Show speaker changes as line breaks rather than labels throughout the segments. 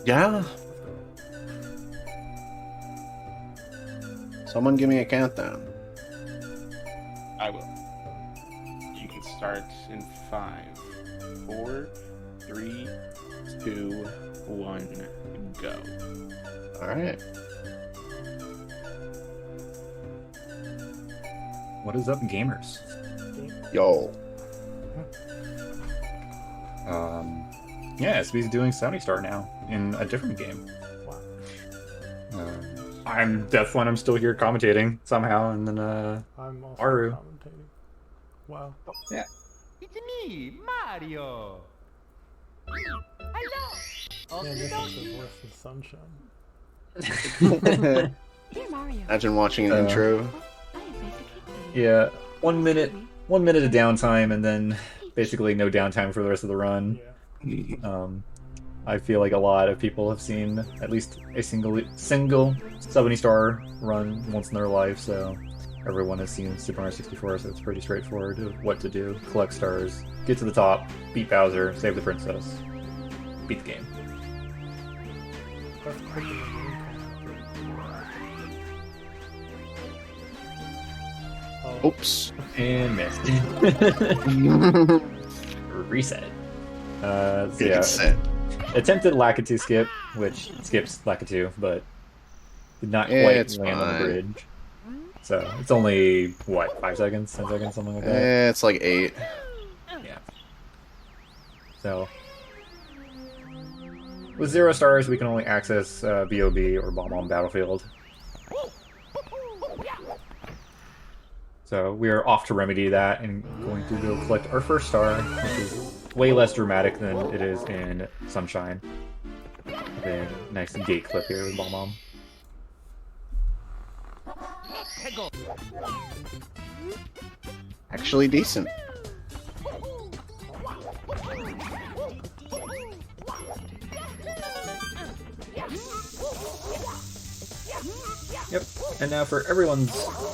Yeah. Someone give me a countdown.
I will. You can start in 5, 4, 3, 2, 1, go.
All right.
What is up, gamers?
Yo.
Yeah, SB's doing 70 star now in a different game.
Wow.
I'm Deathline. I'm still here commentating somehow, and then
I'm also
Haru.
commentating. Wow.
Yeah.
It's me, Mario. Hello.
Man, this is worse than Sunshine.
Dear Mario,
Imagine watching an intro.
I am basically
Yeah, 1 minute of downtime, and then basically no downtime for the rest of the run.
Yeah.
I feel like a lot of people have seen at least a single 70 star run once in their life, so everyone has seen Super Mario 64, so it's pretty straightforward of what to do. Collect stars, get to the top, beat Bowser, save the princess, beat the game.
That's quicker than the income. Oh,
Oops.
And missed. Reset. So
Good
yeah,
set.
attempted Lakitu skip, which skips Lakitu, but did not
Yeah,
quite
it's
land on the
fine.
bridge. So it's only, what, 5 seconds, 10 seconds, something like that?
It's like 8.
Yeah. So with 0 stars, we can only access BOB or Bomb on Battlefield. So we are off to remedy that and going to go collect our first star, which is way less dramatic than it is in Sunshine. The nice gate clip here with Bomb Bomb.
Actually decent.
Yep. And now for everyone's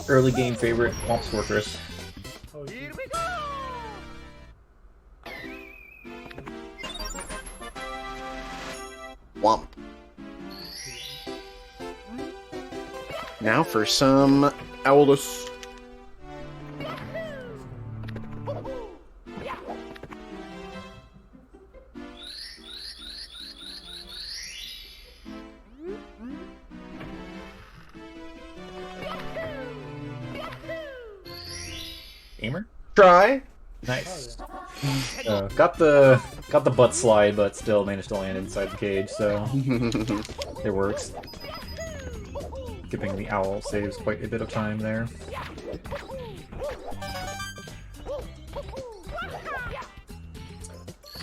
early game favorite, Womp's Fortress.
oh,
Here
you-
we go.
Womp. Now for some Owlus.
Gamer?
Try.
Nice. Got the butt slide, but still managed to land inside the cage, so it works. Skipping the owl saves quite a bit of time there.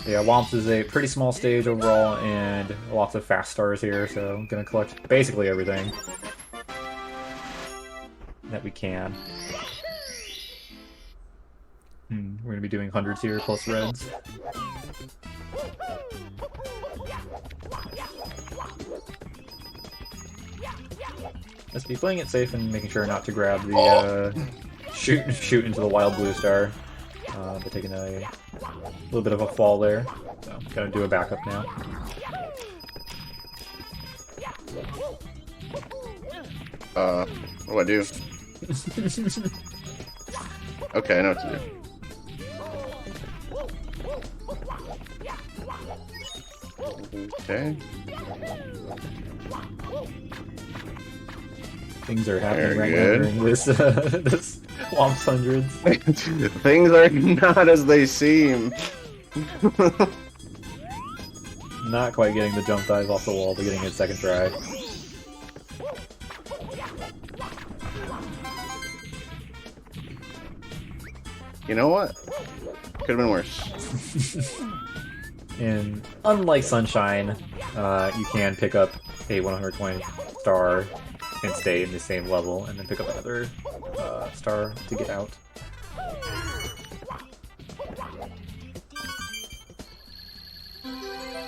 Yeah, Womps is a pretty small stage overall, and lots of fast stars here, so I'm gonna collect basically everything that we can. We're gonna be doing hundreds here, plus reds. Let's be playing it safe and making sure not to grab the shoot into the wild blue star. But taking a little bit of a fall there. So I'm gonna do a backup now.
What do I do? Okay, I know what to do. Okay.
Things are happening
Very
right
good.
now during this this Womps hundreds.
Things are not as they seem.
Not quite getting the jump dive off the wall, but getting it second try.
You know what? Could have been worse.
And unlike Sunshine, you can pick up a 120 star and stay in the same level, and then pick up another star to get out.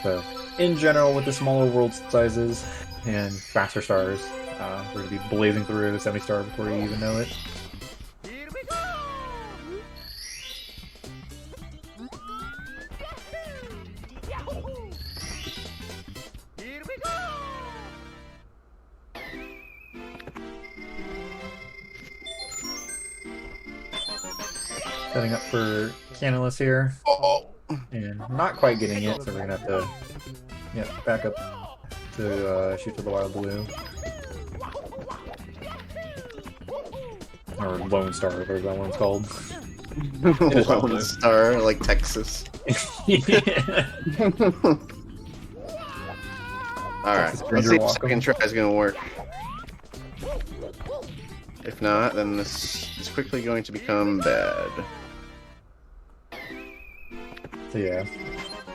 So, in general, with the smaller world sizes and faster stars, we're going to be blazing through 70 star before you even know it.
Here we go.
Setting up for Canalus here.
Oh,
And not quite getting it, so we're gonna have to back up to shoot to the wild blue. Or Lone Star, whatever that one's called. is
Lone
lovely.
Star, like Texas. Alright,
Texas
let's
Ranger
see if
Walk 'em.
second try is gonna work. If not, then this is quickly going to become bad.
So yeah,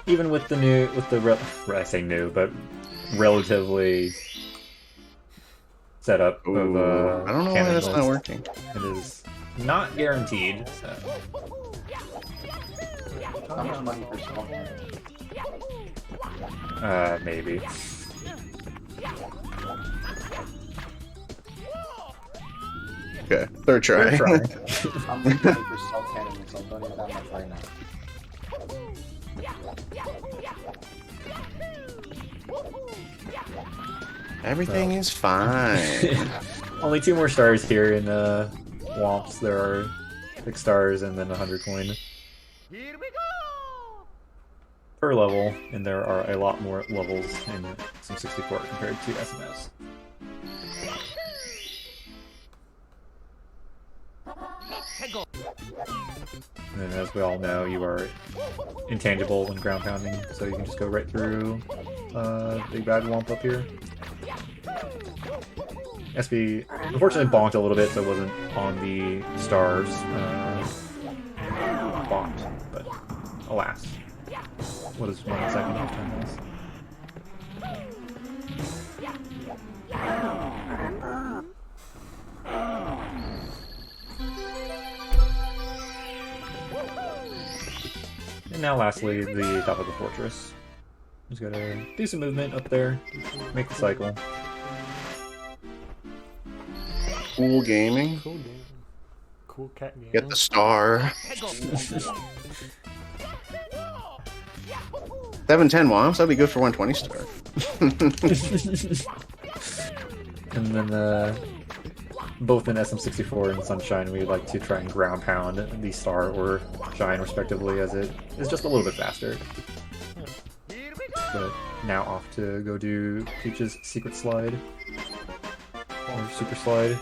even with the I say new, but relatively setup of
Ooh, I don't know why that's not
Canalus,
working.
it is not guaranteed. So.
How much money for small cannon?
Maybe.
Okay, third try.
Third try.
I'm money for small cannon, so I'm doing that much right now.
Everything is fine.
Only 2 more stars here in Womps. There are 6 stars and then 100 coin
Here we go!
per level, and there are a lot more levels in some 64 compared to SMS. And as we all know, you are intangible when ground pounding, so you can just go right through Big Bad Womp up here. SB unfortunately bonked a little bit, so it wasn't on the stars bought, but alas. What is 1 second of time is? And now lastly, the top of the fortress. Just gotta do some movement up there, make the cycle.
Cool gaming.
Cool game. Cool cat game.
Get the star. 710 Womps, that'd be good for 120 star.
And then both in SM64 and Sunshine, we like to try and ground pound the Star or Shine respectively, as it is just a little bit faster. But now off to go do Peach's Secret Slide. Or Super Slide.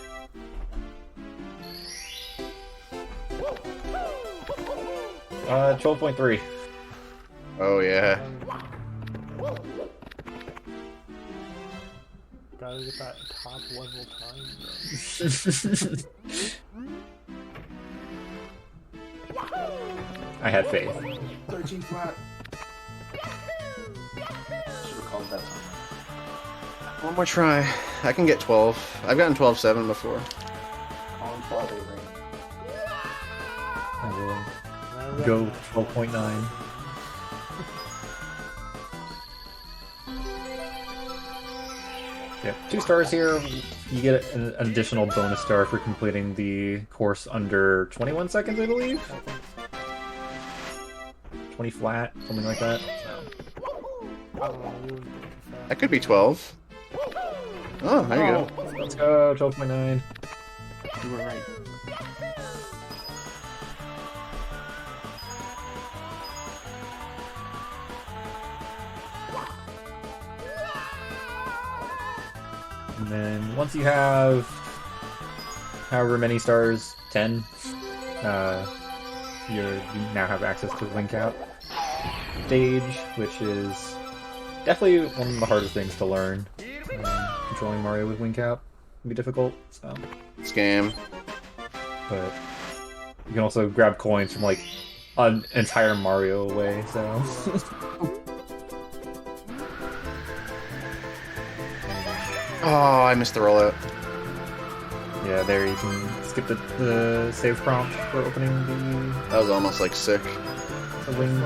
Uh, 12.3.
Oh yeah.
Gotta get that top level time,
I had faith.
13 flat. Should have called that something.
One more try. I can get 12. I've gotten 12-7 before.
On 12 ring.
I will
bro.
go 12.9. Yep, 2 stars here. You get an additional bonus star for completing the course under 21 seconds, I believe. 20 flat, something like that. So.
That could be 12. Oh, there you go.
Let's go, 12.9.
You were right.
And then once you have however many stars, 10, you now have access to the Link Out stage, which is definitely one of the hardest things to learn. Controlling Mario with Link Out can be difficult, so.
Scam.
But you can also grab coins from like an entire Mario away, so.
Oh, I missed the rollout.
Yeah, there you can skip the save prompt for opening
That was almost like sick.
the wing.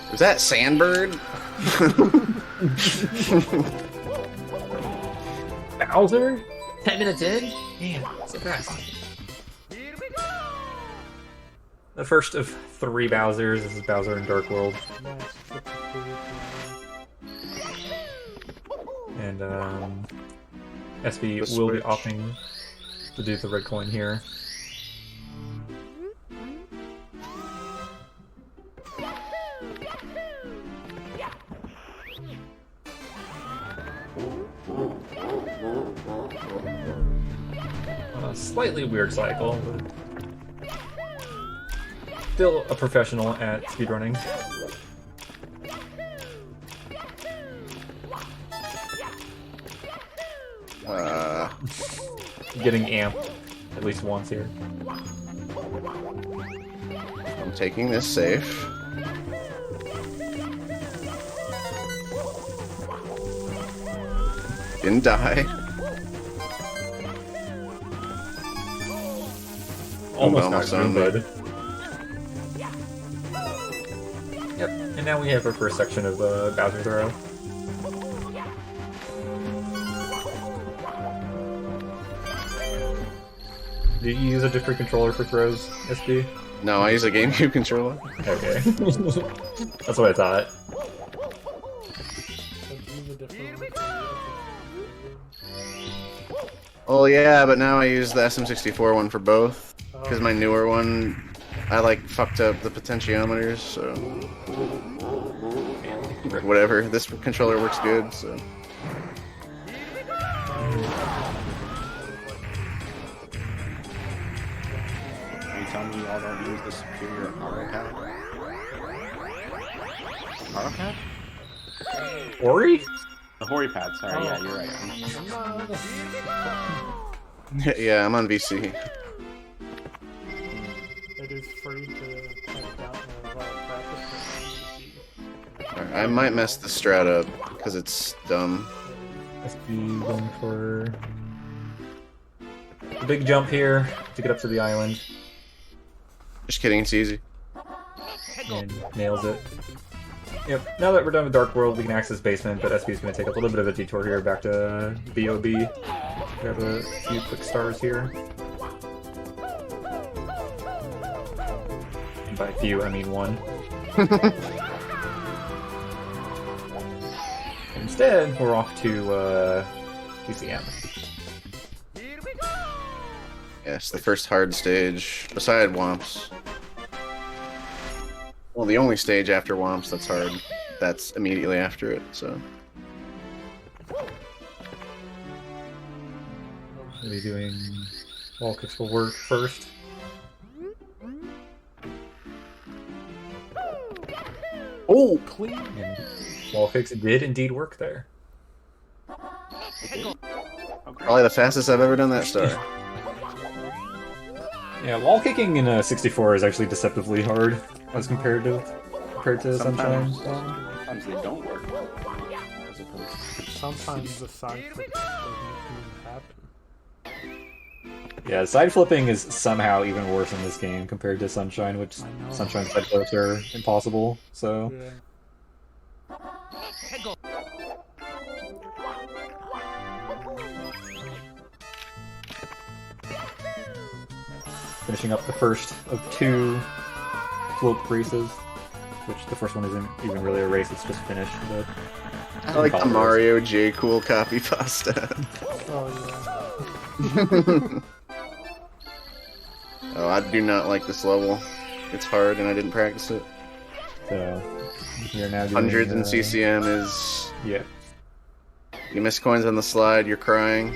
Was that Sandbird?
Bowser? 10 minutes in? Man, so fast. The first of 3 Bowsers. This is Bowser in Dark World. And SB
The
will be
Switch.
opting to do the red coin here. A slightly weird cycle, but still a professional at speedrunning. Getting amped at least once here.
I'm taking this safe. Didn't die.
Almost
on
not
me.
good. Yep, and now we have our first section of Bowser Throw. Do you use a different controller for throws, SB?
No, I use a GameCube controller.
Okay. That's what I thought.
Oh yeah, but now I use the SM64 one for both. Because my newer one, I like fucked up the potentiometers, so... Whatever, this controller works good, so...
Are you telling me y'all don't use the superior AutoCAD? AutoCAD?
Ori?
The Hori pad, sorry, yeah, you're right.
Yeah, I'm on VC.
It is free to kind of down practice.
Alright, I might mess the strat up, because it's dumb.
SB going for a big jump here to get up to the island.
Just kidding, it's easy.
And nails it. Yep, now that we're done with Dark World, we can access basement, but SB is going to take a little bit of a detour here back to BOB. Grab a few quick stars here. And by few, I mean one. Instead, we're off to TCM.
Yes, the first hard stage, beside Womps. Well, the only stage after Womps that's hard. That's immediately after it, so...
Are we doing wall kicks will work first?
Oh!
Clean! And wall kicks did indeed work there.
Probably the fastest I've ever done that star.
Yeah, wall kicking in 64 is actually deceptively hard as compared to Sunshine.
Sometimes they don't work. As opposed to...
Sometimes the side flip doesn't even happen.
Yeah, side flipping is somehow even worse in this game compared to Sunshine, which Sunshine side flips are impossible, so...
Yeah.
Finishing up the first of two float races, which the first one isn't even really a race, it's just finished, but...
I like the Mario J. Cool copy pasta.
Oh yeah.
Oh, I do not like this level. It's hard and I didn't practice it.
So, you're now doing...
Hundreds in CCM is...
Yeah.
You miss coins on the slide, you're crying.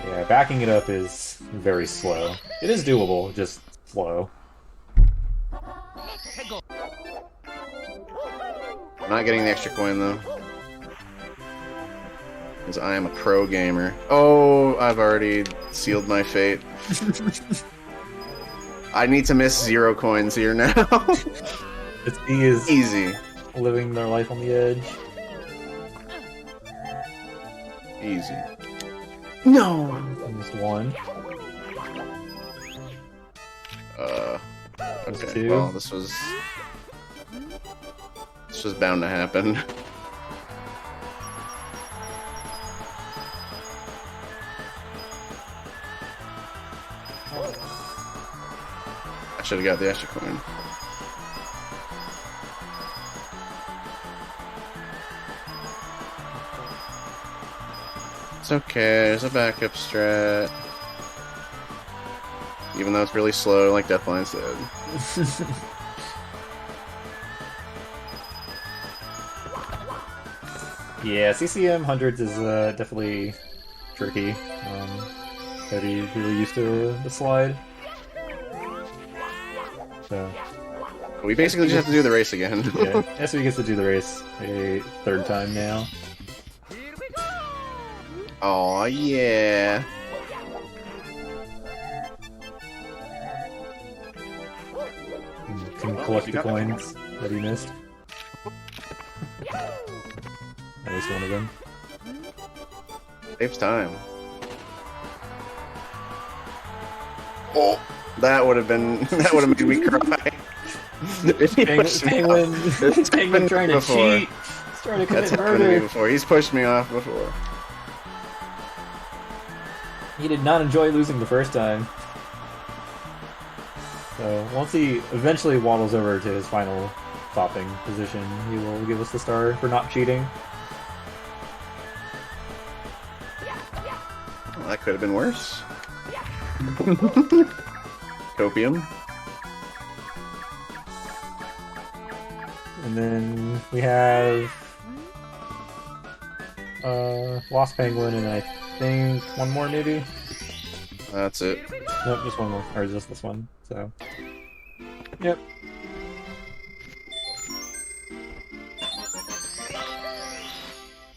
Yeah, backing it up is very slow. It is doable, just slow.
I'm not getting the extra coin though. Because I am a pro gamer. Oh, I've already sealed my fate. I need to miss 0 coins here now.
It's
easy.
Living their life on the edge.
Easy. No!
Just one.
Okay,
two.
well, this was bound to happen. I should have got the extra coin. It's okay, there's a backup strat. even though it's really slow, like Deathline said.
Yeah, CCM hundreds is definitely tricky. Gotta be really used to the slide. So
We basically just have to do the race again.
yeah, SB gets to do the race a third time now.
Oh yeah.
Can collect the coins that he missed. At least one of them.
Saves time. Oh, that would have been made me cry. If he pushed me off. It's
Penguin
happened
trying to
before.
cheat. He's trying to
That's
commit
happened to me
murder.
before. He's pushed me off before.
He did not enjoy losing the first time. So once he eventually waddles over to his final topping position, he will give us the star for not cheating.
Well, that could have been worse. Copium.
And then we have Lost Penguin and I think one more maybe?
That's it.
Nope, just one more. Or just this one. So yep.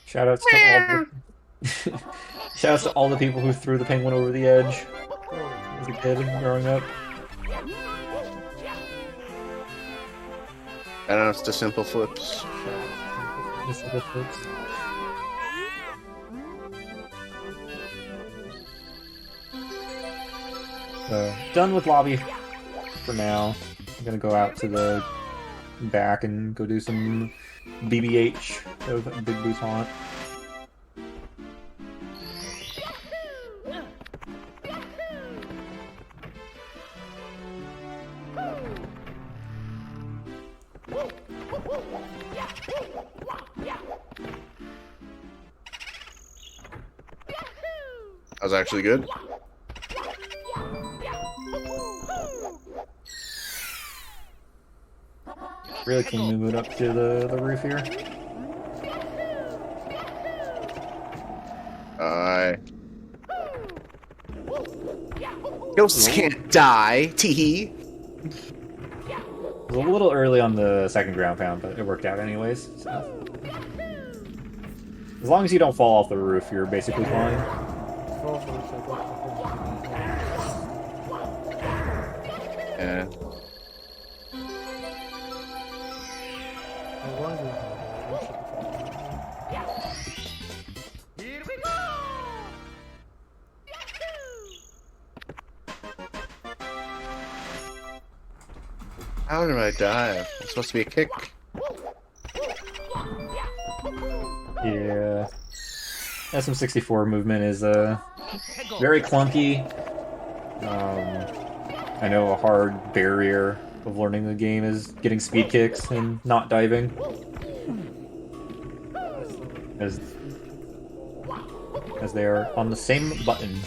Shoutouts to all the shoutouts to all the people who threw the penguin over the edge as a kid growing up.
I don't know, it's just simple flips.
This is good folks. So, done with lobby for now. I'm gonna go out to the back and go do some BBH of Big Boots Haunt.
That was actually good.
Really can we move it up to the roof here?
Ghosts can't die. Teehee.
It was a little early on the second ground pound, but it worked out anyways. So. As long as you don't fall off the roof, you're basically fine.
Yeah.
Here we go!
How did I die? It's supposed to be a kick.
Yeah. SM64 movement is very clunky. I know a hard barrier of learning the game is getting speed kicks and not diving. As they are on the same button.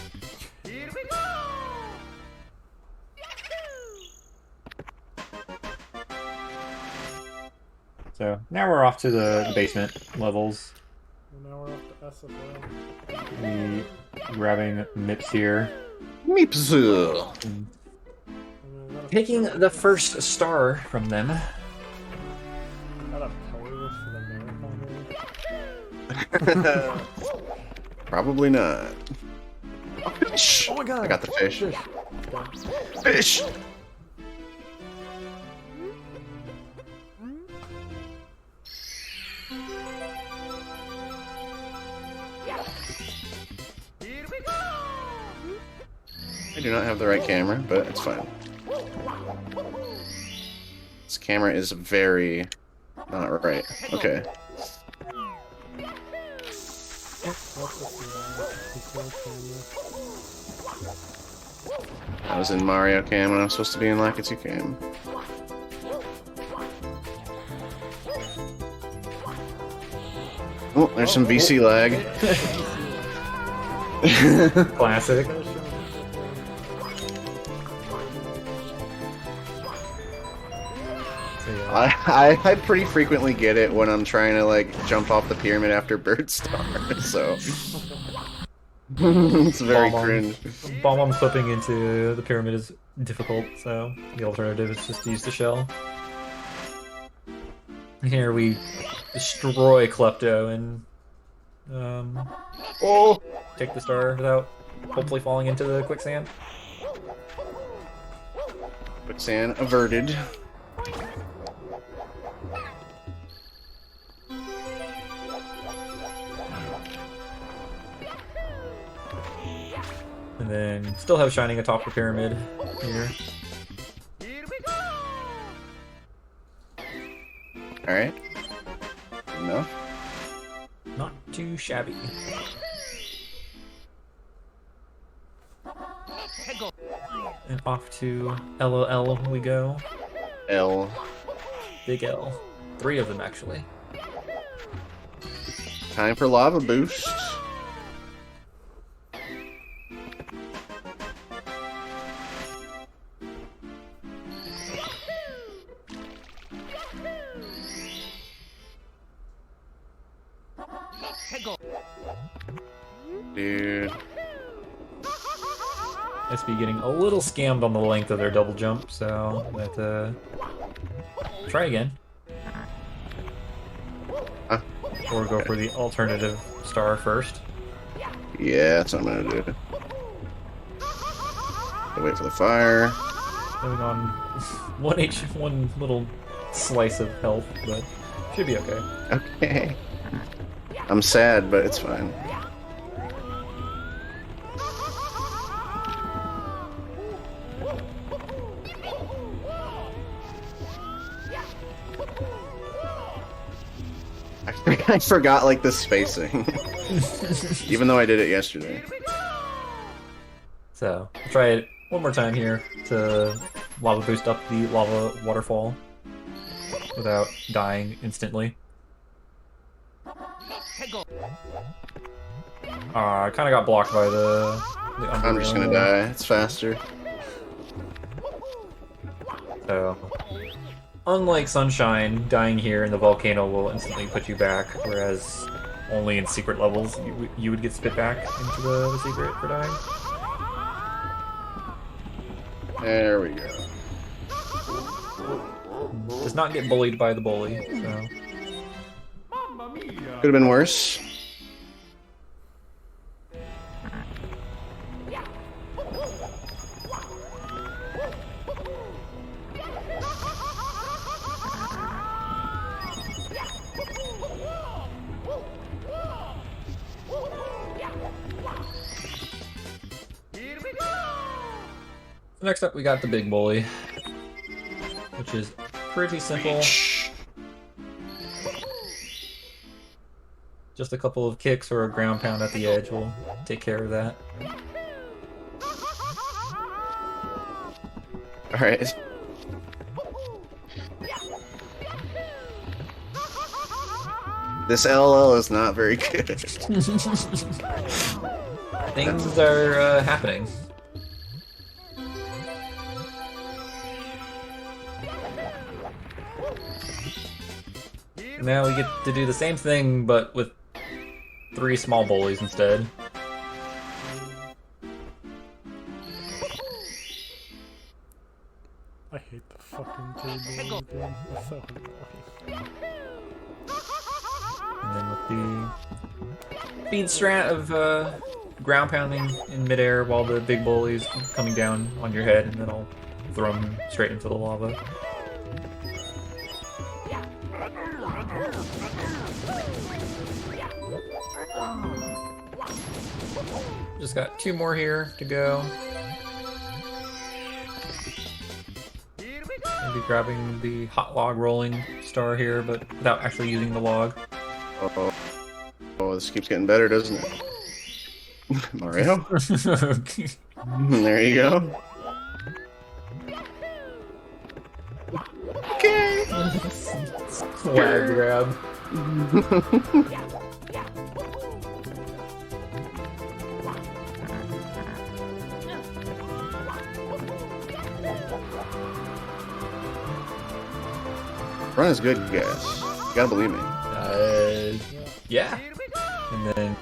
Here we go!
So now we're off to the basement levels.
Now we're up to SFL.
We grabbing Mips here.
Meeps.
Taking the first star from them.
Got a playlist for the marathon race.
Probably not. Oh, fish!
Oh my god!
I got the fish.
Fish.
Fish!
Here we go!
I do not have the right camera, but it's fine. This camera is very not right. Okay. I was in Mario cam when I was supposed to be in Lakitu cam. Oh, there's some VC lag.
Classic.
I pretty frequently get it when I'm trying to like jump off the pyramid after Bird Star, so it's very cringe.
Bomb clipping into the pyramid is difficult, so the alternative is just to use the shell. Here we destroy Klepto and take the star without hopefully falling into the quicksand.
Quicksand averted.
And then still have Shining atop the pyramid here.
Here we go!
Alright. Enough.
Not too shabby. And off to LOL we go.
L.
Big L. 3 of them actually.
Time for lava boost. Dude.
SB getting a little scammed on the length of their double jump, so that try again. Or go for the alternative star first.
Yeah, that's what I'm gonna do. I'll wait for the fire.
Living on one little slice of health, but should be okay.
Okay. I'm sad, but it's fine. I forgot like the spacing, even though I did it yesterday.
So I'll try it one more time here to lava boost up the lava waterfall without dying instantly. I kind of got blocked by the
I'm just gonna die. It's faster.
So, unlike Sunshine, dying here in the volcano will instantly put you back, whereas only in secret levels you would get spit back into the secret for dying.
There we go.
Does not get bullied by the bully, so...
Could have been worse.
Next up we got the big bully, which is pretty simple. Just a couple of kicks or a ground pound at the edge will take care of that.
Alright. This LL is not very good.
Things are happening. Now we get to do the same thing, but with 3 small bullies instead.
I hate the fucking table. Dude. It's so annoying.
And then with the speed strat of ground pounding in midair while the big bully's coming down on your head, and then I'll throw them straight into the lava. Just got 2 more here to go. I'll be grabbing the hot log rolling star here, but without actually using the log.
Uh-oh. Oh, this keeps getting better, doesn't it? Mario? There you go. Okay.
Swag grab.
Run is good, guys. You gotta believe me.
Yeah. And then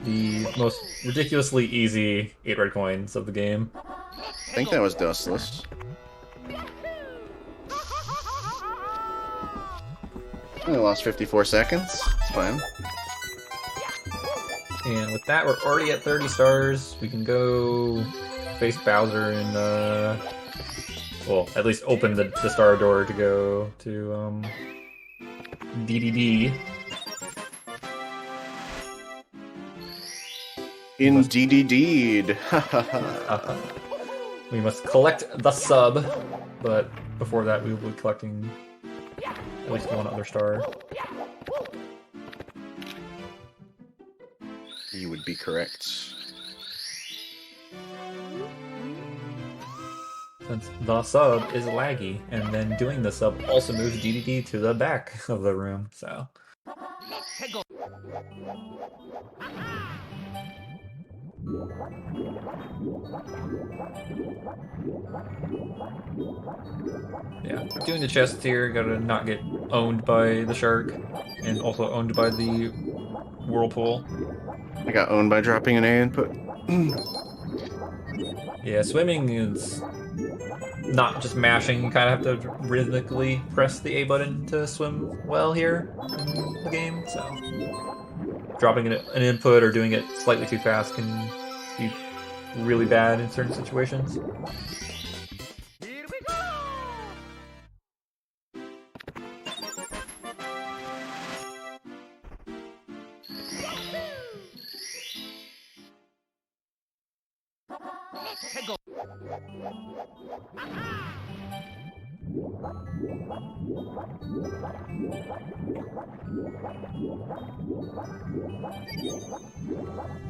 the most ridiculously easy 8 red coins of the game.
I think that was dustless. I lost 54 seconds. It's fine.
And with that, we're already at 30 stars. We can go face Bowser and, well, at least open the star door to go to, DDD.
Indeed.
We must collect the sub, but before that, we will be collecting at least one other star.
You would be correct.
Since the sub is laggy, and then doing the sub also moves DDD to the back of the room, so. Yeah, doing the chest here, gotta not get owned by the shark, and also owned by the whirlpool.
I got owned by dropping an A input.
Yeah, swimming is not just mashing, you kind of have to rhythmically press the A button to swim well here in the game, so dropping an input or doing it slightly too fast can be really bad in certain situations.
Here we go!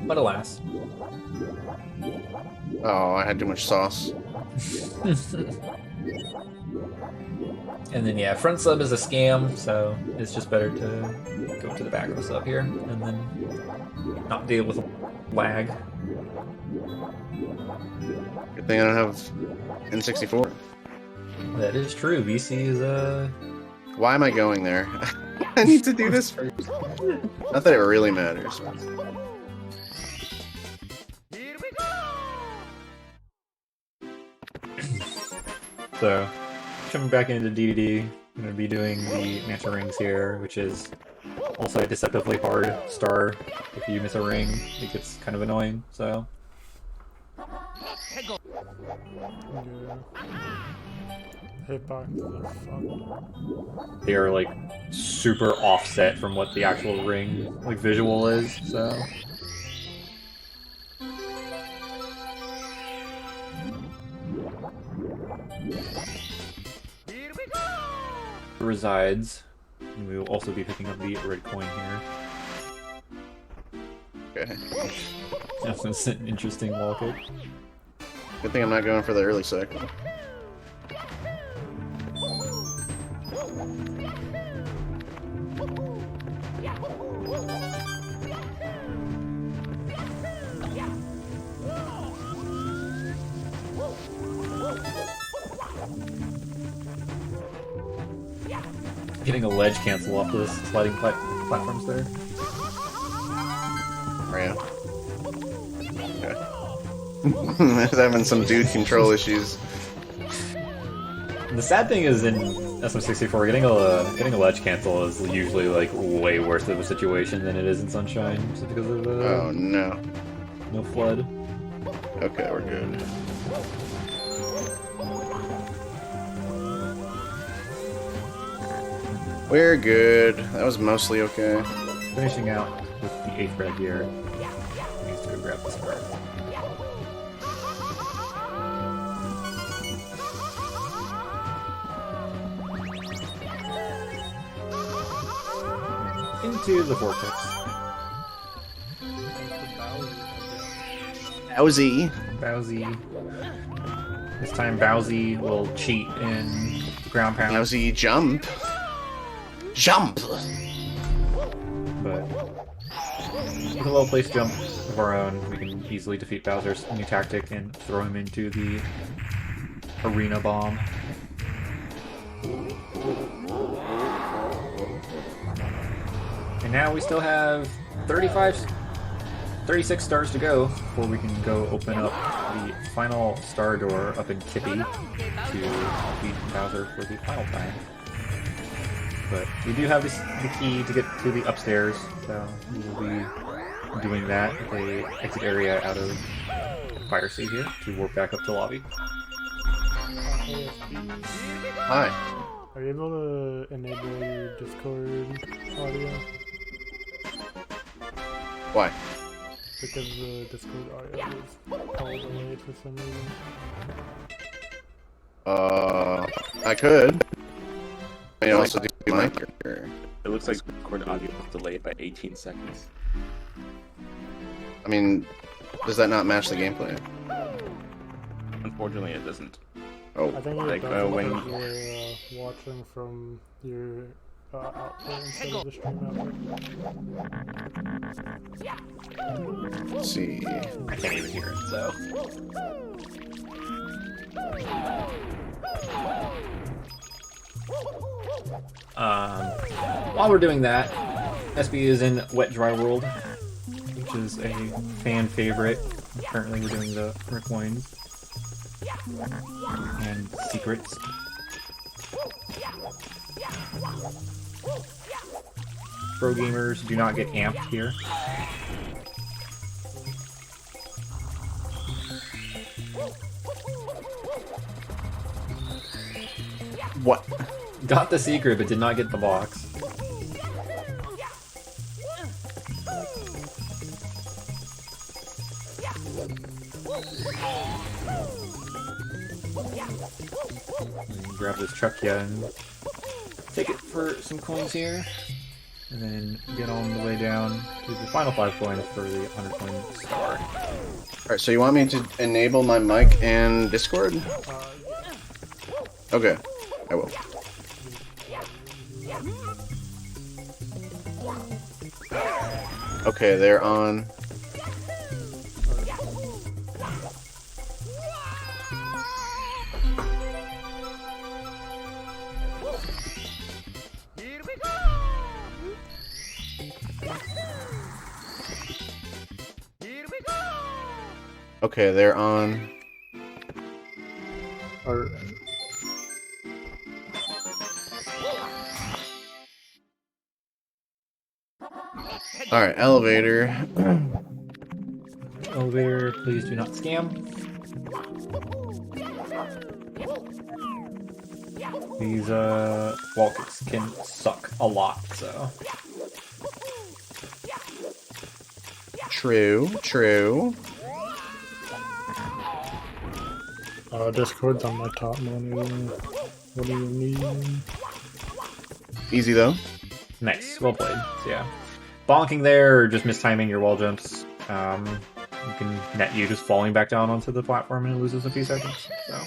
But alas.
Oh, I had too much sauce.
And then yeah, front sub is a scam, so it's just better to go to the back of the sub here and then not deal with lag.
Good thing I don't have N64.
That is true. VC is
Why am I going there? I need to do this first. Not that it really matters.
Here we go!
So coming back into DDD, I'm gonna be doing the Master Rings here, which is also a deceptively hard star. If you miss a ring, it gets kind of annoying, so.
Yeah. Hitboxes are fun.
They are like super offset from what the actual ring like visual is, so.
Here we go!
Resides. And we will also be picking up the red coin here.
Okay.
That's an interesting wall kick.
Good thing I'm not going for the early cycle.
Getting a ledge cancel off the sliding platforms there.
Yeah. Okay. Having some dude control issues.
The sad thing is in SM64, getting a ledge cancel is usually like way worse of a situation than it is in Sunshine, just because of
Oh no.
no flood.
Okay, we're good. We're good. That was mostly okay.
Finishing out with the 8th red here. Needs to go grab the scarf. Into the vortex.
Owzy.
Bowsy. This time Bowsy will cheat in ground pound.
Owzy jump. Jump!
But with a low place jump, of our own, we can easily defeat Bowser's new tactic and throw him into the arena bomb. And now we still have 36 stars to go before we can go open up the final star door up in Kippy to beat Bowser for the final time. But we do have the key to get to the upstairs, so we will be doing that at the exit area out of Fire Sea here to warp back up to lobby.
Hi.
Are you able to enable your Discord audio?
Why?
Because the Discord audio is all delayed for some reason.
I could. I mean, also do mic.
It looks like Discord audio is delayed by 18 seconds.
I mean, does that not match the gameplay?
Unfortunately, it doesn't.
Oh,
I think it
Like,
does
when-
because you're watching from your output instead of the stream output.
let's see.
I can't even hear it, so. While we're doing that, SB is in Wet Dry World, which is a fan favorite. Currently, we're doing the Rickloins and secrets. Pro gamers do not get amped here.
What?
Got the secret, but did not get the box. Grab this Truckya and take it for some coins here. And then get on the way down to the final 5 coins for the 100 coin star.
Alright, so you want me to enable my mic and Discord? Okay, I will. Okay, they're on.
Here we go! Here we go!
Okay, they're on. Alright, elevator.
Elevator, please do not scam. These walks can suck a lot, so.
True, true.
Discord's on my top monitor. What do you mean?
Easy though.
Nice, well played. So yeah, bonking there or just mistiming your wall jumps, you can net you just falling back down onto the platform and it loses a few seconds. So,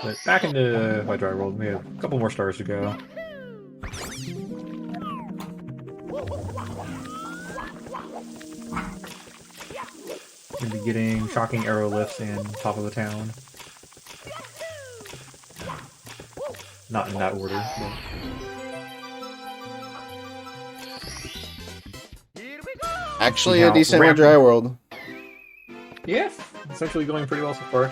but back into White Dry World, we have a couple more stars to go. Gonna be getting shocking arrow lifts and top of the town. Not in that order, but...
Here we go!
Actually,
Now,
a decent
ramp-
dry world.
yeah, it's actually going pretty well so far.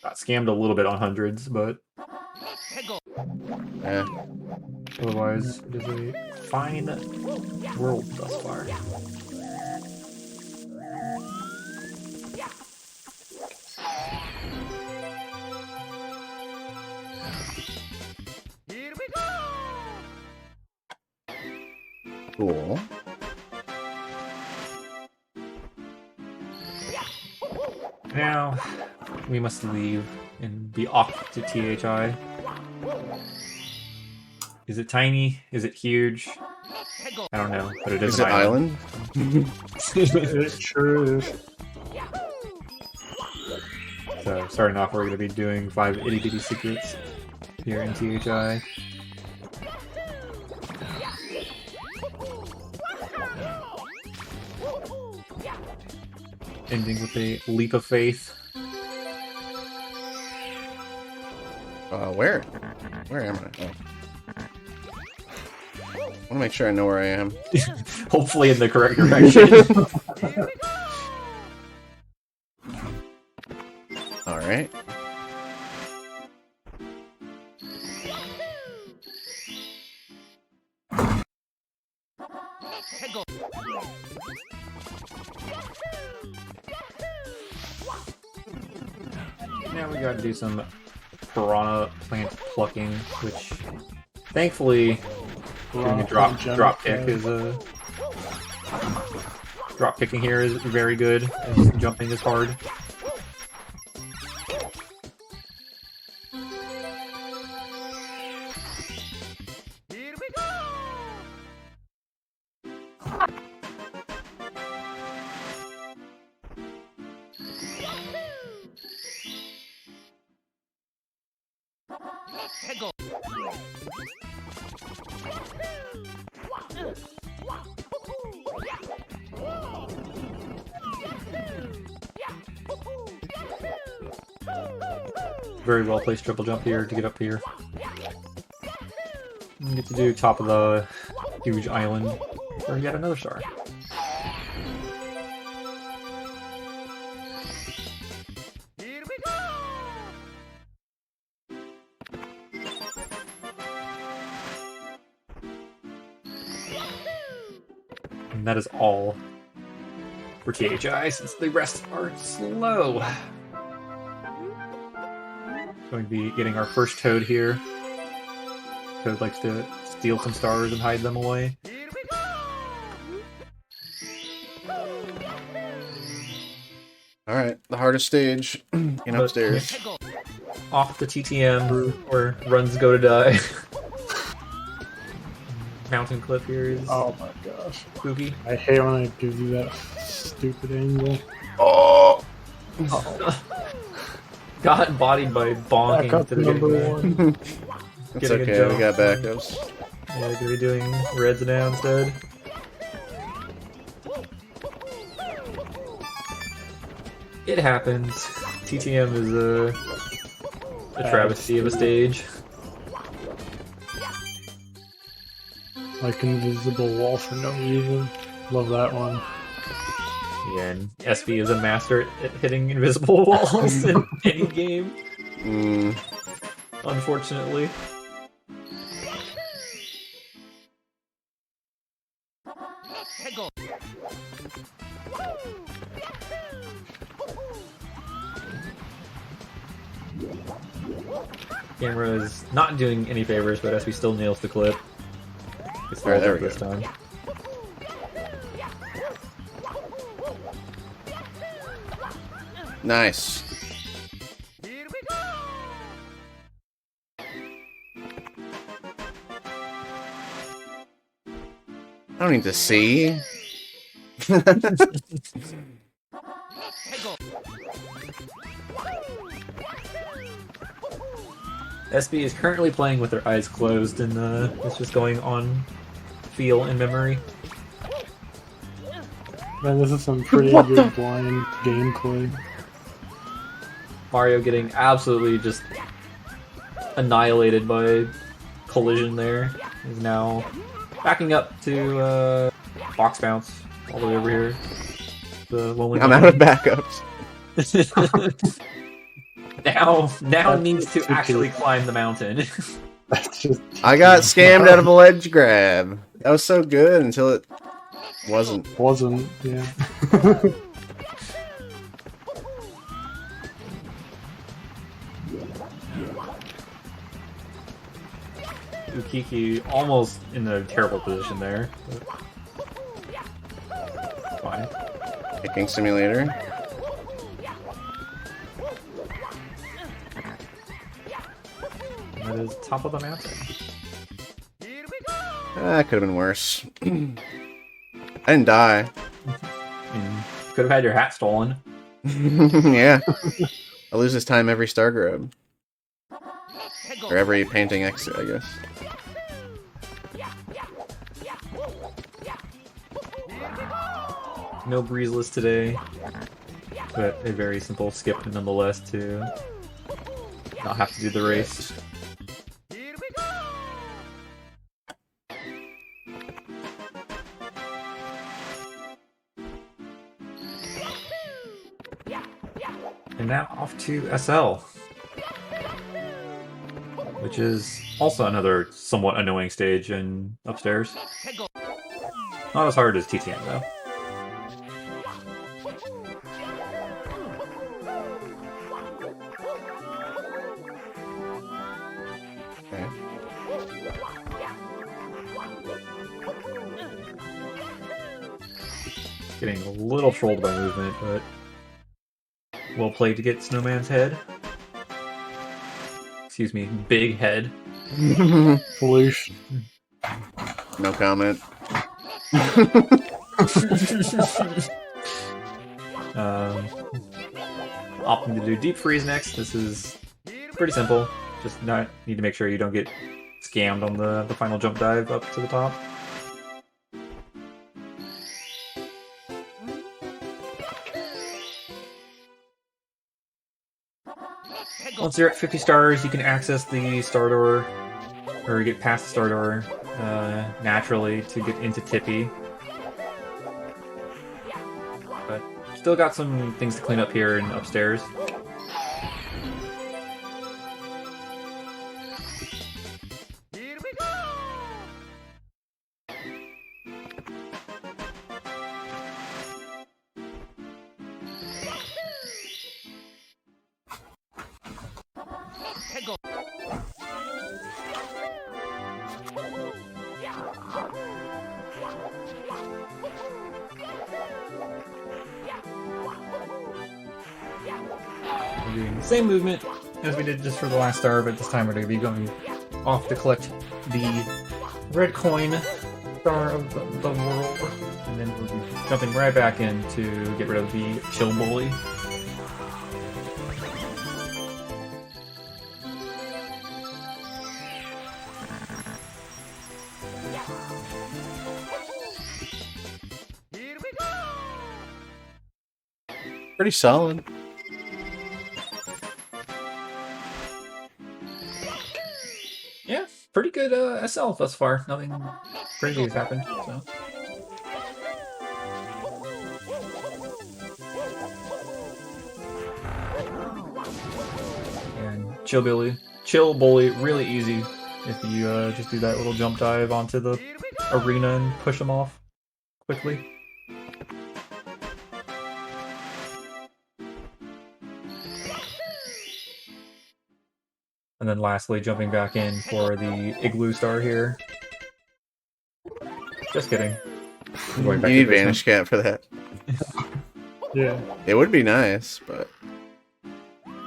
Got scammed a little bit on hundreds, but
Eh.
otherwise it is a fine world thus far.
Here we go!
Cool.
Now, we must leave and be off to THI. Is it tiny? Is it huge? I don't know, but it is
Is
an
it island?
It sure is.
So, starting off, we're going to be doing 5 itty bitty secrets here in THI. ending with a leap of faith.
Where? Where am I? Oh. I want to make sure I know where I am.
Hopefully in the correct direction.
Alright.
Now we gotta do some piranha plant plucking, which thankfully doing a drop kick is drop kicking here is very good, and jumping is hard.
Here we go! Go!
Very well placed triple jump here to get up here. And get to do top of the huge island for yet another star.
Here we go!
And that is all for THI, since the rest are slow. Going to be getting our first Toad here. Toad likes to steal some stars and hide them away.
Here we go!
Alright, the hardest stage in upstairs.
Go!
Off the TTM, where runs go to die. Mountain clip here is
Oh my gosh.
spooky.
I hate when it gives you that stupid angle.
Oh!
Got bodied by bonking
Back up
to the
number
getting,
one.
It's
Getting a
okay,
jump.
we got backups.
Yeah, they're gonna be doing reds now instead. It happens. TTM is a travesty of a stage.
Like invisible wall for no reason. Love that one.
Yeah, and SV is a master at hitting invisible walls in any game, unfortunately.
Go!
Camera is not doing any favors, but SV still nails the clip. It's
Alright, there we
this
go.
time.
Nice.
Here we go!
I don't need to see.
Go!
SB is currently playing with their eyes closed, and it's just going on feel and memory.
Man, this is some pretty good blind gameplay.
Mario getting absolutely just annihilated by collision there. Is now backing up to box bounce all the way over here. The lonely
I'm out of backups.
now needs to actually climb the mountain.
That's just.
I got scammed out of a ledge grab. That was so good until it wasn't.
Wasn't, yeah.
Ukiki almost in a terrible position there. Fine.
Kicking simulator.
That is top of the mountain.
Here we go!
That could have been worse. I didn't die.
Could have had your hat stolen.
Yeah. I lose this time every star grab.
Go!
Or every painting exit, I guess.
No breezeless today. but a very simple skip nonetheless to not have to do the race.
Here we go!
And now off to SL, which is also another somewhat annoying stage in upstairs. Not as hard as TTM though.
Okay.
Getting a little trolled by movement, but well played to get Snowman's head. Excuse me, big head.
Pollution.
No comment.
Opting to do deep freeze next. This is pretty simple. Just need to make sure you don't get scammed on the final jump dive up to the top. Once you're at 50 stars, you can access the star door, or get past the star door naturally to get into Tippy. But still got some things to clean up here and upstairs.
Here we go!
We're doing the same movement as we did just for the last star, but this time we're going to be going off to collect the red coin star of the world, and then we'll be jumping right back in to get rid of the chill bully.
Here we go!
Pretty solid.
Yeah, pretty good SL thus far. Nothing crazy has happened, so. And chill bully, really easy if you just do that little jump dive onto the arena and push them off quickly. And then lastly, jumping back in for the igloo star here. Just kidding.
You need Vanish Cat for that.
Yeah.
It would be nice, but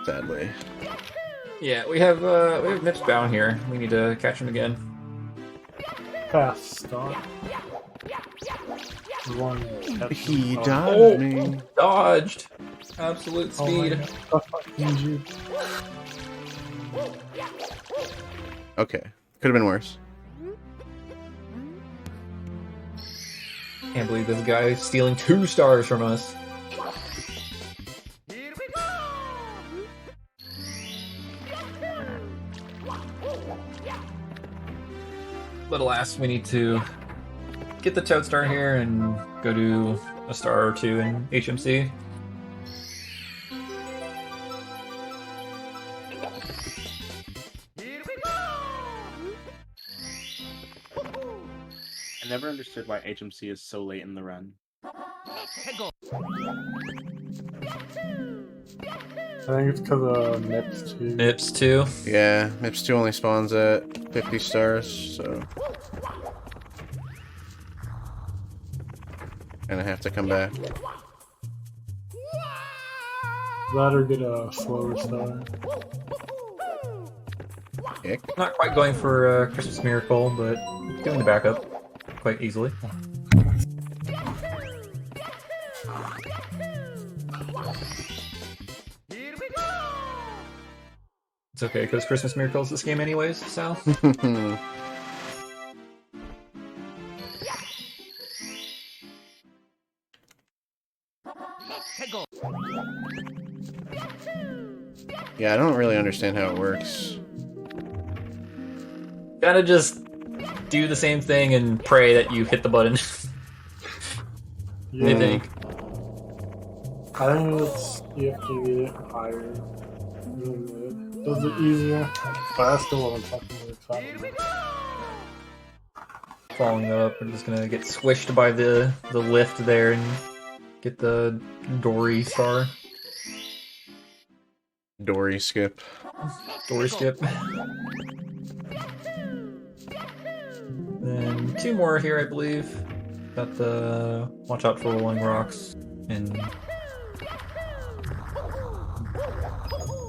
sadly.
Yeah, we have Mips bound here. We need to catch him again.
Fast start. One.
He
Oh,
dodged me.
Dodged! Absolute
oh my
speed.
God. Injured.
Okay. Could have been worse.
Can't believe this guy is stealing 2 stars from us.
Here we go!
But alas, we need to get the Toad Star here and go to a star or 2 in HMC.
Here we go!
I never understood why HMC is so late in the run.
I think it's because of Nips too.
Mips 2.
Yeah, Mips 2 only spawns at 50 stars, so. Gonna have to come back.
That or get a slower star.
Ick.
Not quite going for Christmas Miracle, but doing the backup quite easily.
Here we go!
It's okay, because Christmas Miracle is this game anyways, so.
Yeah, I don't really understand how it works.
Gotta just do the same thing and pray that you hit the button.
Yeah.
I think.
I think it's you have to get it higher. Does it easier? But I still haven't fucking worked, so I don't know.
Following that up, we're just gonna get squished by the lift there and get the Dory star.
Dory skip.
Dory skip. Then 2 more here, I believe. Got the watch out for rolling rocks and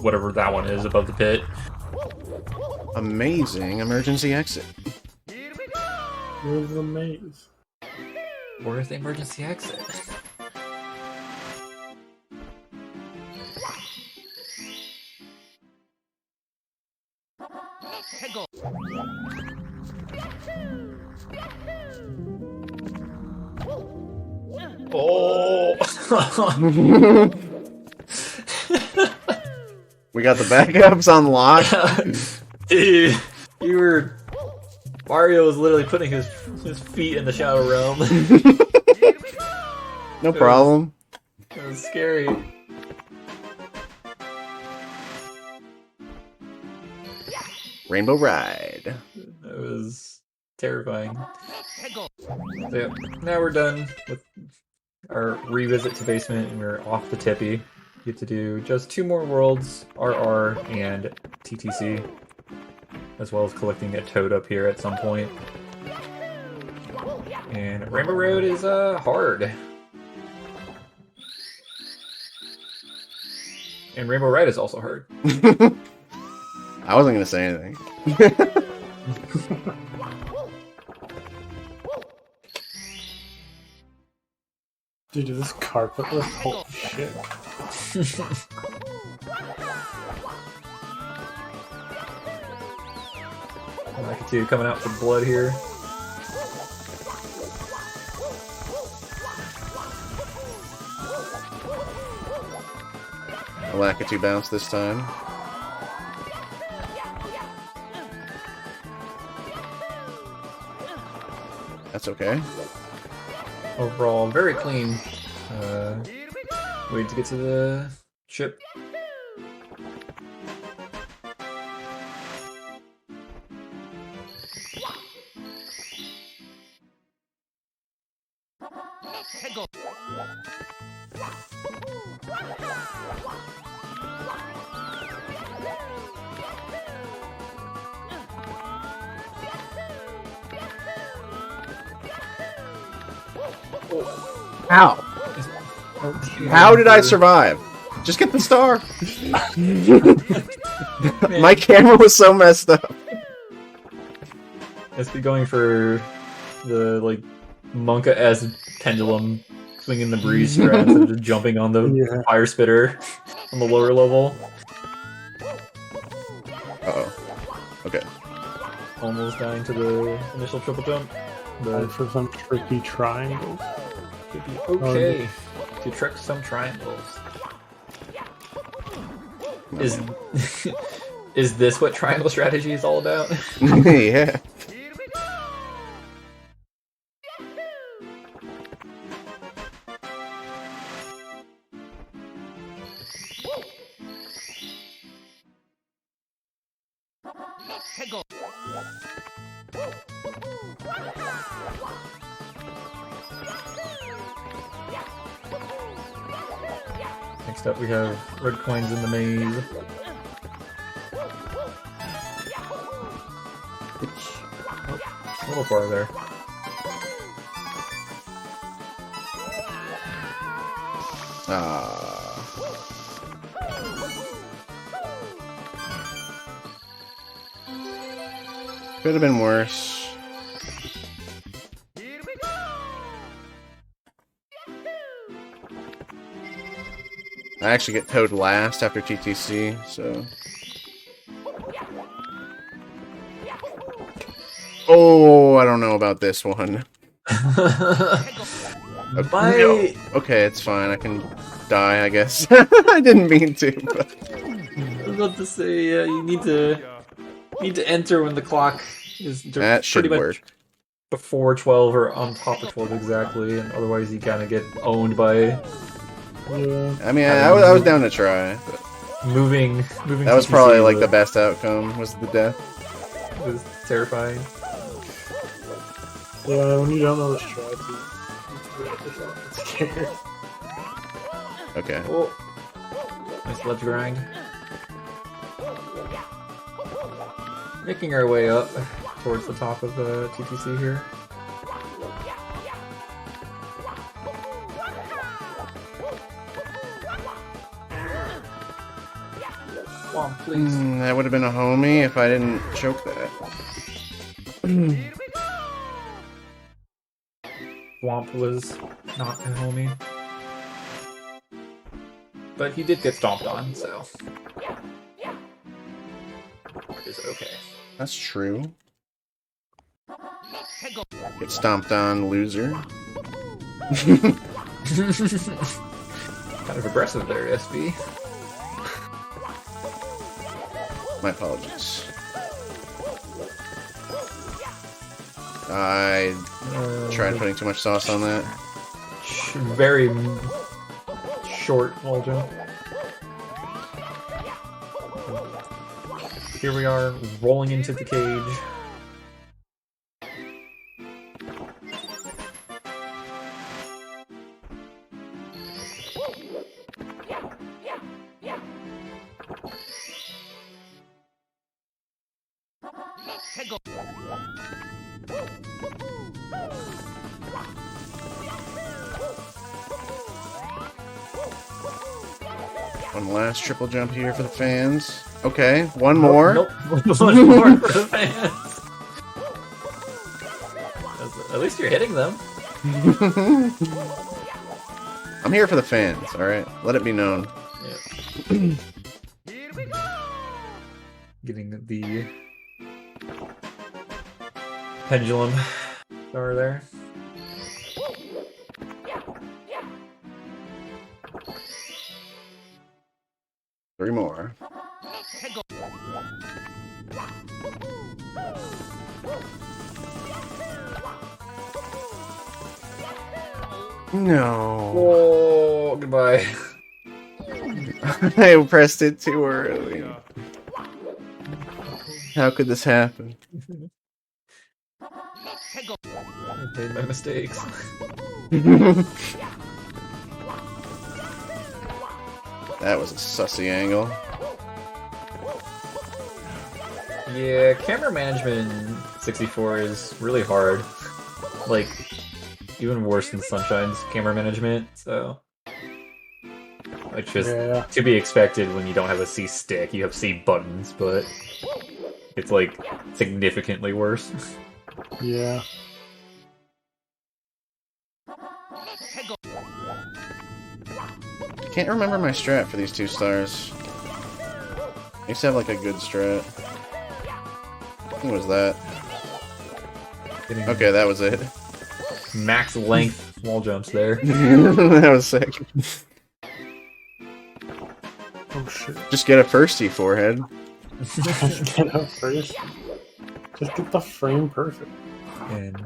whatever that one is above the pit.
Amazing emergency exit.
Where's the maze?
Where's the emergency exit? Oh!
We got the backups on lock.
Dude, you were... Mario was literally putting his feet in the Shadow Realm.
No problem.
It was scary.
Rainbow Ride.
It was terrifying. So yeah, now we're done with our revisit to basement and we're off the tippy. Get to do just 2 more worlds, RR and TTC, as well as collecting a toad up here at some point. And Rainbow Road is hard. And Rainbow Ride is also hard.
I wasn't gonna say anything.
Dude, this carpet was holy shit.
Lakitu coming out for blood here.
A Lakitu bounce this time. That's okay.
Overall, very clean. Wait to get to the ship.
How? How did I survive? Just get the star. My camera was so messed up.
Let's be going for the like Monka-esque pendulum swinging the breeze strats and just jumping on the fire spitter on the lower level.
Uh-oh. Okay.
Almost dying to the initial triple jump.
And for some tricky triangles.
Could be okay to trick some triangles. Is this what triangle strategy is all about?
Yeah.
Next up we have red coins in the maze. A little farther.
Could have been worse. I actually get towed last after TTC, so... Oh, I don't know about this one.
My...
No. Okay, it's fine. I can die, I guess. I didn't mean to. But...
I was about to say, yeah, you need to enter when the clock is
That should
pretty much
work.
before 12 or on top of 12 exactly, and otherwise you kind of get owned by
Yeah.
I mean, I was down to try. But
moving.
that was
TTC,
probably like the
but
best outcome, was the death.
it was terrifying.
Yeah, when you don't know the strategy, it's scary.
Okay.
Oh, nice ledge grind. Making our way up towards the top of the TTC here. Swamp, please.
That would have been a homie if I didn't choke that.
Swamp was not a homie. But he did get stomped on, so it's okay.
That's true. Get stomped on, loser.
Kind of aggressive there, SB.
My apologies. I tried putting too much sauce on that.
Very short wall jump. Here we are, rolling into the cage.
One last triple jump here for the fans. Okay, one more.
Nope. One more for the fans. At least you're hitting them.
I'm here for the fans, alright? Let it be known.
Yeah. Getting the pendulum star there.
Three more. No.
Oh, goodbye.
I pressed it too early. How could this happen?
I made my mistakes.
That was a sussy angle.
Yeah, camera management in 64 is really hard. Like, even worse than Sunshine's camera management, so... It's just to be expected when you don't have a C stick, you have C buttons, but... It's, like, significantly worse.
Yeah.
Can't remember my strat for these 2 stars. I used to have like a good strat. What was that? Okay, that was it.
Max length wall jumps there.
That was sick.
Oh shit.
Just get a firsty forehead.
Get up first. Just get the frame perfect.
And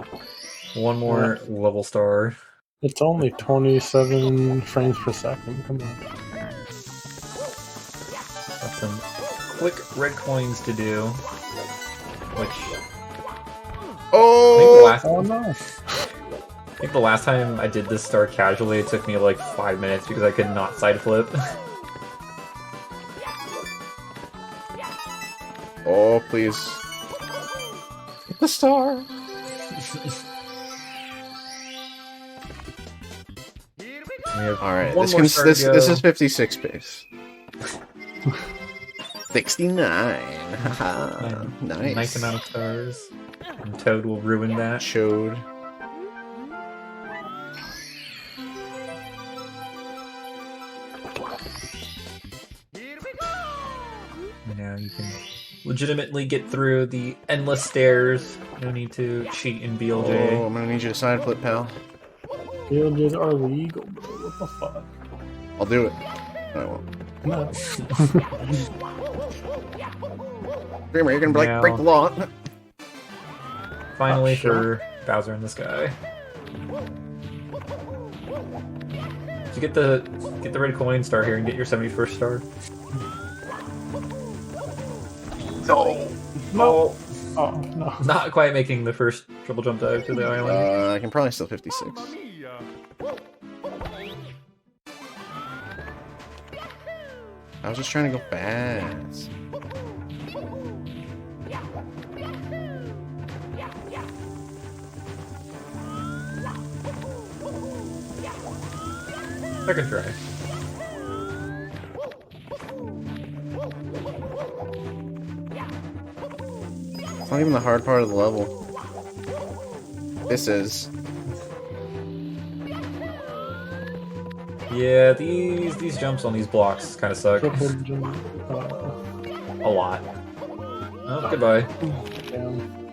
one more level star.
It's only 27 frames per second. Come on.
Got some quick red coins to do. Which
Oh!
Oh no.
I think the last time I did this star casually, it took me like 5 minutes because I could not side flip.
Oh, please. Get the star. Alright, this is 56 pace. 69. Haha. Nice.
Nice amount of stars. And Toad will ruin that.
Showed.
Now you can legitimately get through the endless stairs. No need to cheat in BLJ.
Oh, I'm gonna need you to side flip, pal.
Gauges are legal, bro. What the fuck?
I'll do it. No, I won't.
No.
Dreamer, you're gonna break,
Now-
break the law.
Finally
Oh, sure.
for Bowser in the Sky. Did you get the red coin star here and get your 71st star?
No.
No,
Oh, no.
not quite making the first triple jump dive to the island.
I can probably still 56.
Mamma mia!
I was just trying to go fast.
Second try.
It's not even the hard part of the level. This is.
Yeah, these jumps on these blocks kind of suck
Triple jump.
a lot. Oh, goodbye.
Damn.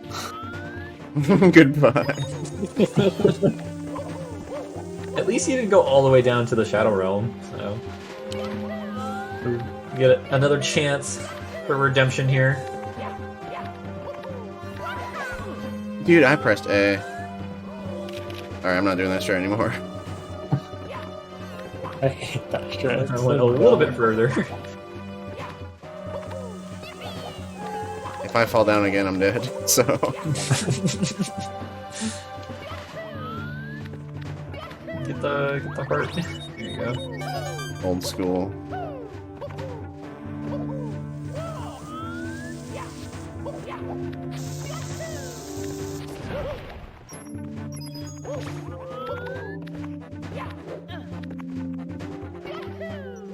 Goodbye.
At least you didn't go all the way down to the Shadow Realm, so you get another chance for redemption here.
Dude, I pressed A. Alright, I'm not doing that strat anymore.
I hate that strat.
I went a little bit further.
If I fall down again, I'm dead. So.
Get the heart. There you go.
Old school.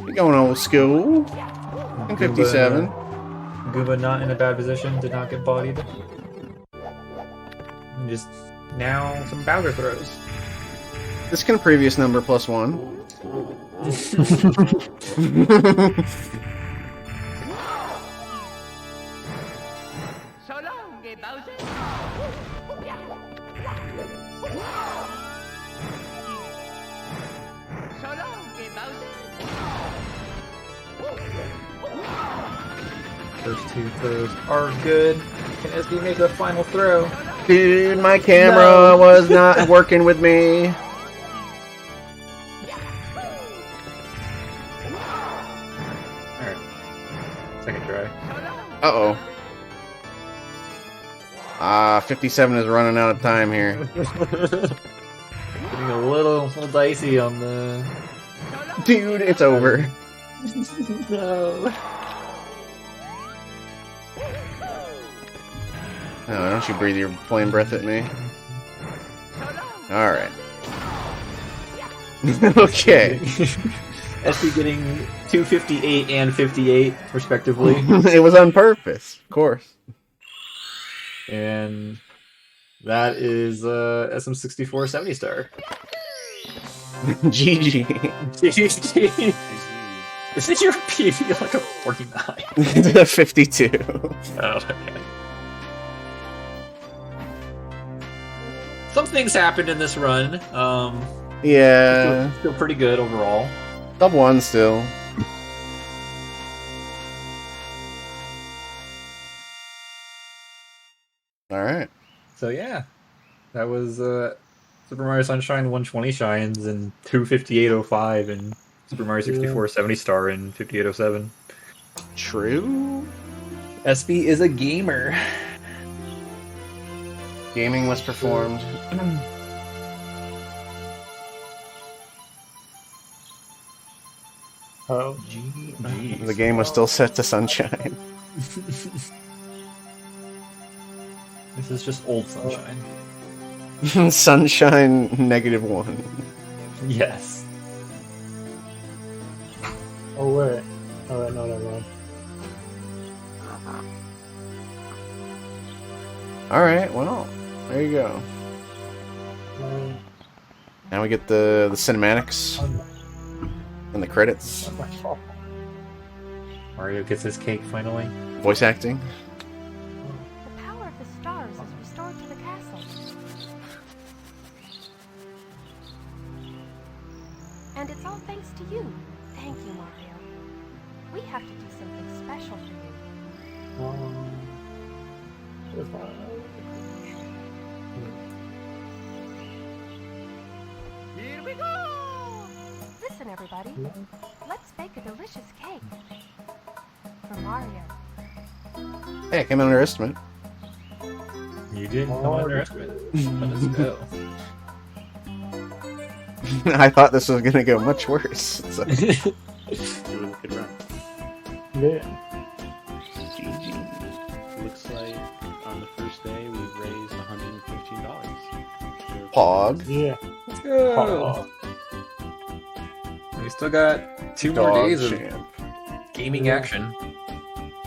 You're going old school. I'm 57.
Gooba not in a bad position, did not get bodied. And just now some Bowser throws.
This can previous number plus 1.
So long, Bowser! So long, Bowser!
First two throws are good. Can SB make the final throw?
Dude, my camera was not working with me.
Alright. Second try.
Uh-oh. 57 is running out of time here.
Getting a little dicey on the...
Dude, it's over.
No.
Oh, don't you breathe your flame breath at me. Alright. Okay.
SB getting 258 and 58, respectively.
It was on purpose, of course.
And that is SM64 70 star.
GG.
GG. Isn't your PV like a 49?
It's a 52.
Oh, okay. Some things happened in this run.
Yeah.
Still pretty good overall.
Sub 1 still. Alright.
So yeah, that was Super Mario Sunshine 120 shines and 258.05 and Super Mario 64 70 star and 58.07.
True.
SB is a gamer.
Gaming was performed.
Oh,
The game was still set to Sunshine.
This is just old Sunshine.
Sunshine -1.
Yes.
oh wait. Oh wait, no, never mind.
Alright, well, there you go. Now we get the cinematics and the credits.
Not my fault.
Mario gets his cake finally.
Voice acting.
The power of the stars is restored to the castle. And it's all thanks to you. Thank you, Mario. We have to do something special for you.
It's fine.
Here we go!
Listen, everybody. Let's bake a delicious cake. For Mario.
Hey, I came underestimate.
You did come underestimate. Let's go.
I thought this was gonna go much worse. So.
It was a good run.
Yeah.
GG.
Looks like on the first day we've raised $115.
Pog.
Yeah.
Let's go. We still got 2 more
Dog
days of
champ.
gaming action.